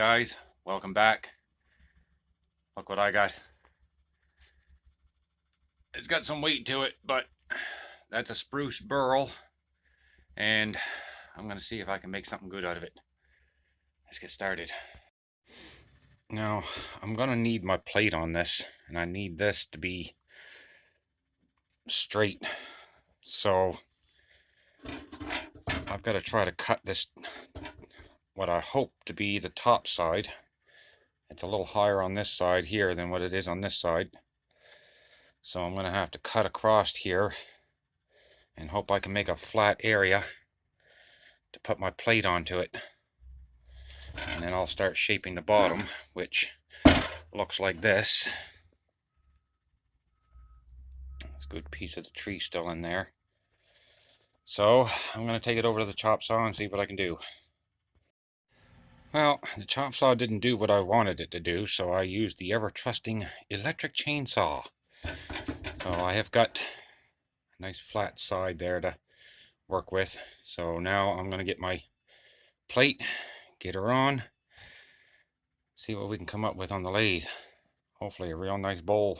guys, welcome back. Look what I got. It's got some weight to it, but that's a spruce burl, and I'm gonna see if I can make something good out of it. Let's get started. Now I'm gonna need my plate on this, and I need this to be straight, so I've got to try to cut this, what I hope to be the top side. It's a little higher on this side here than what it is on this side, so I'm gonna have to cut across here and hope I can make a flat area to put my plate onto it, and then I'll start shaping the bottom, which looks like this. It's a good piece of the tree still in there, so I'm going to take it over to the chop saw and see what I can do. Well, the chop saw didn't do what I wanted it to do, so I used the ever-trusting electric chainsaw. So I have got a nice flat side there to work with, so now I'm going to get my plate, get her on, see what we can come up with on the lathe. Hopefully a real nice bowl.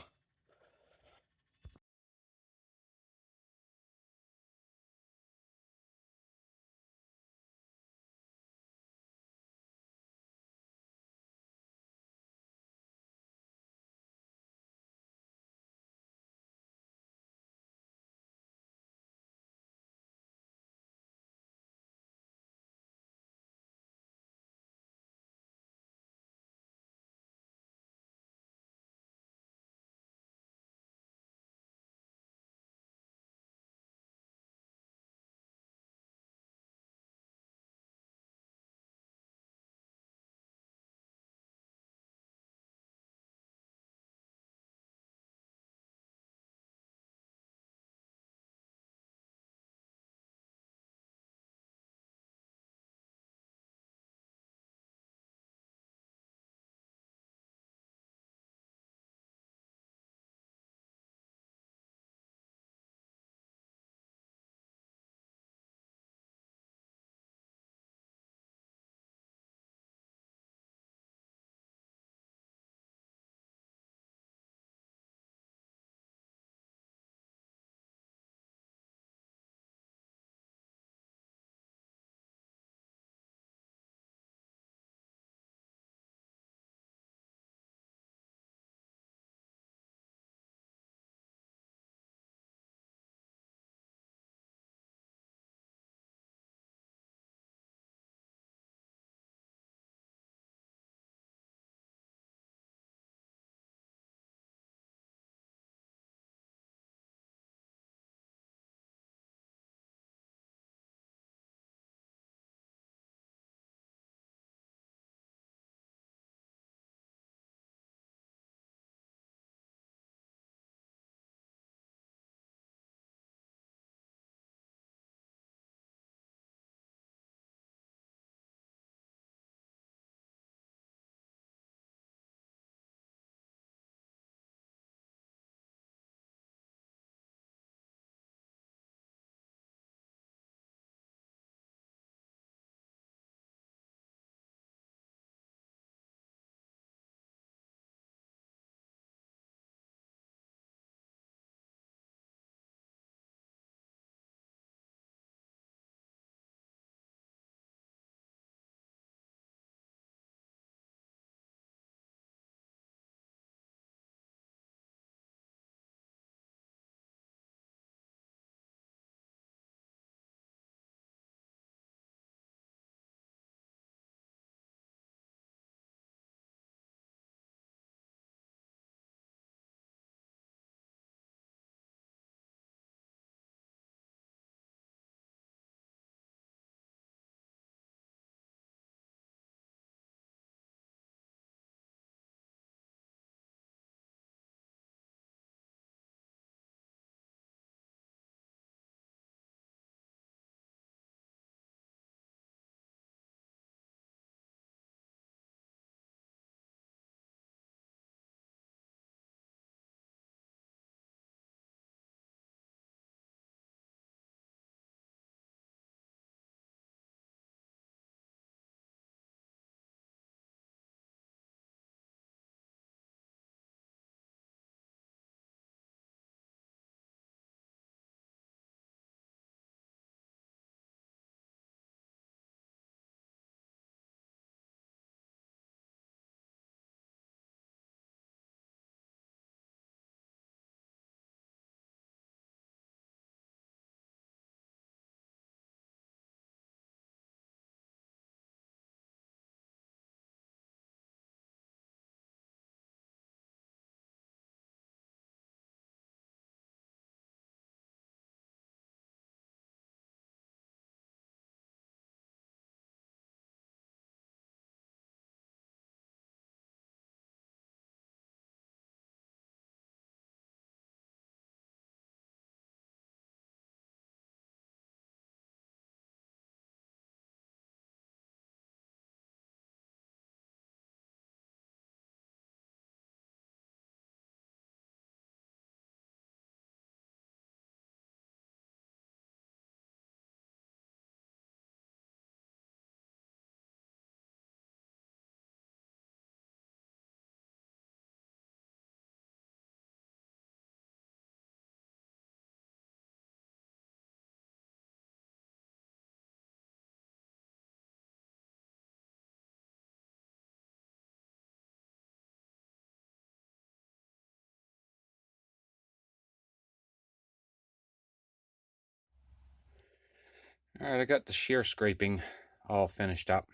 Alright, I got the shear scraping all finished up.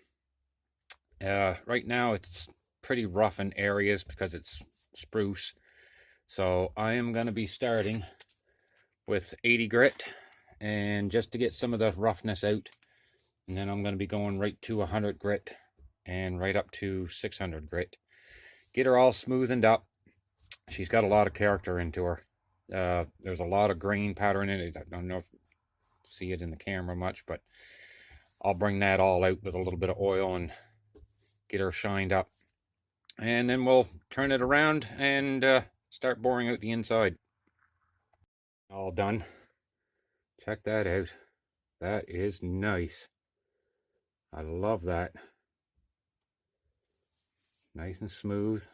Right now it's pretty rough in areas because it's spruce. So I am going to be starting with 80 grit, and just to get some of the roughness out. And then I'm going to be going right to 100 grit and right up to 600 grit. Get her all smoothened up. She's got a lot of character into her. There's a lot of grain pattern in it. I don't know if you see it in the camera much, but I'll bring that all out with a little bit of oil and get her shined up. And then we'll turn it around and start boring out the inside. All done. Check that out. That is nice. I love that. Nice and smooth.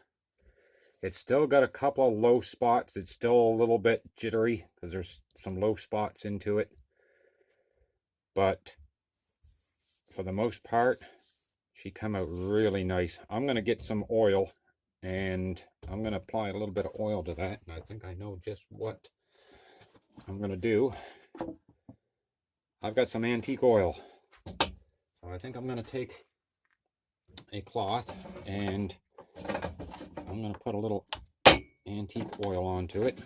It's still got a couple of low spots. It's still a little bit jittery because there's some low spots into it. But for the most part, she come out really nice. I'm going to get some oil and I'm going to apply a little bit of oil to that. And I think I know just what I'm going to do. I've got some antique oil. So I think I'm going to take a cloth and I'm going to put a little antique oil onto it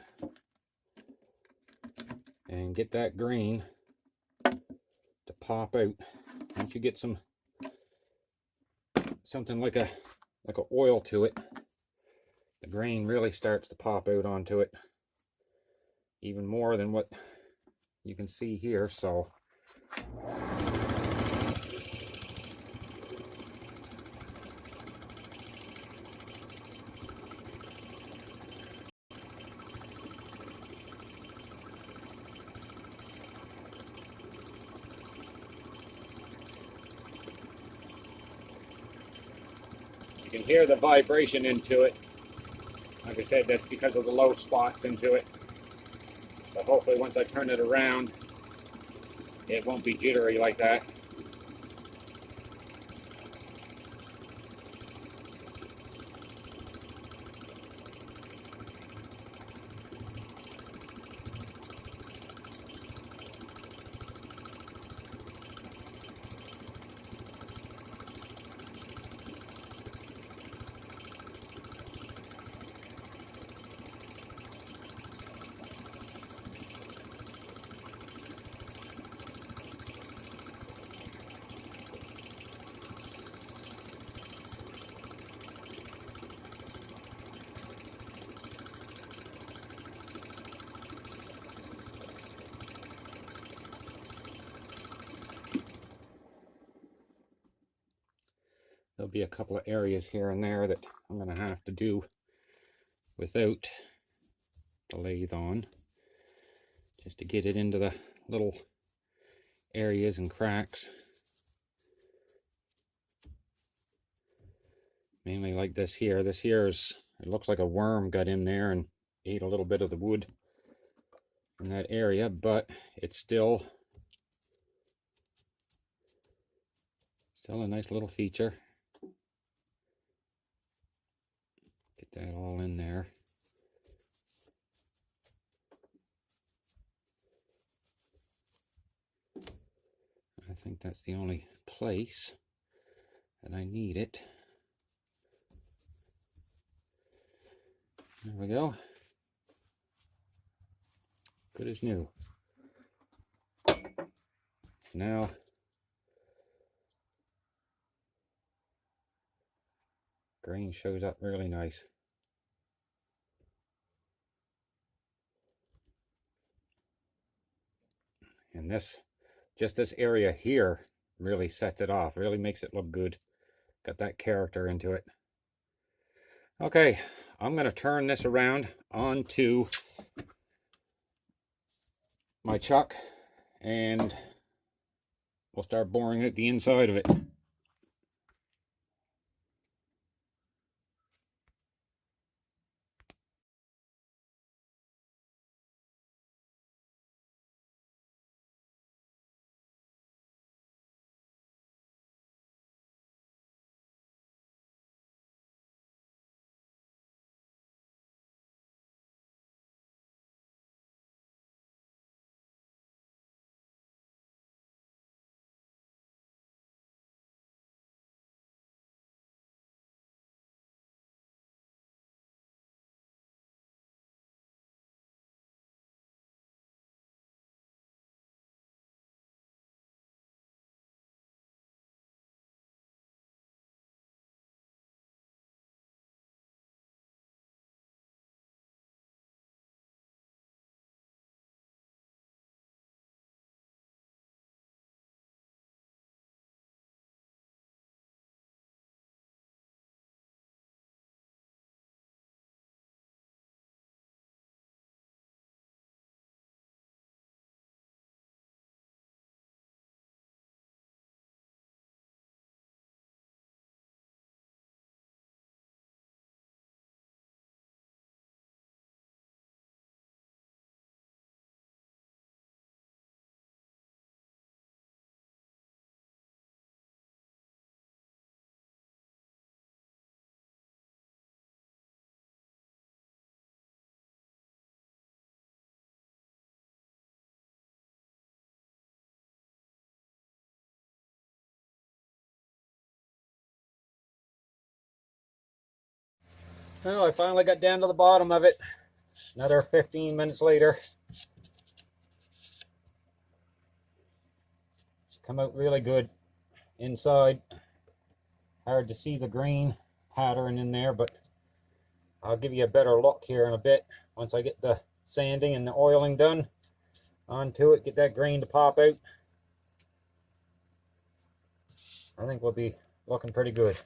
and get that grain to pop out. Once you get something like a oil to it, the grain really starts to pop out onto it even more than what you can see here. So you can hear the vibration into it. Like I said, that's because of the low spots into it. But hopefully once I turn it around, it won't be jittery like that. There'll be a couple of areas here and there that I'm going to have to do without the lathe on, just to get it into the little areas and cracks. Mainly like this here. This here is, it looks like a worm got in there and ate a little bit of the wood in that area, but it's still a nice little feature. Get that all in there. I think that's the only place that I need it. There we go. Good as new. Now, grain shows up really nice. And just this area here really sets it off, really makes it look good. Got that character into it. Okay, I'm going to turn this around onto my chuck and we'll start boring out the inside of it. Well, I finally got down to the bottom of it. Another 15 minutes later. It's come out really good inside. Hard to see the green pattern in there, but I'll give you a better look here in a bit once I get the sanding and the oiling done onto it, get that grain to pop out. I think we'll be looking pretty good.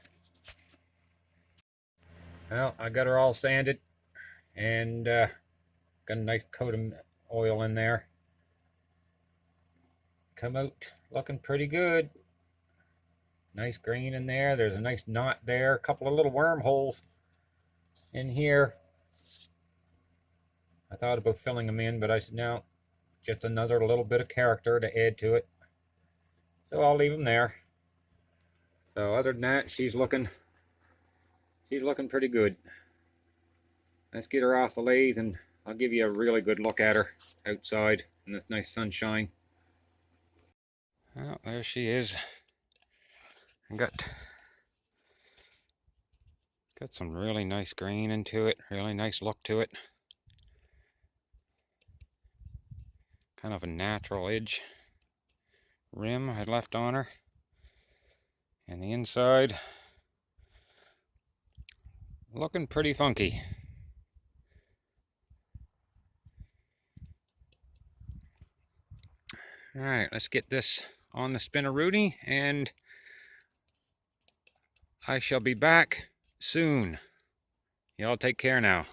Well, I got her all sanded and got a nice coat of oil in there. Come out looking pretty good. Nice grain in there. There's a nice knot there. A couple of little wormholes in here. I thought about filling them in, but I said no, just another little bit of character to add to it. So I'll leave them there. So other than that, she's looking pretty good. Let's get her off the lathe and I'll give you a really good look at her outside in this nice sunshine. Well, there she is. I got some really nice grain into it, really nice look to it. Kind of a natural edge rim I left on her. And the inside looking pretty funky. Alright, let's get this on the spinneroonie and I shall be back soon. Y'all take care now.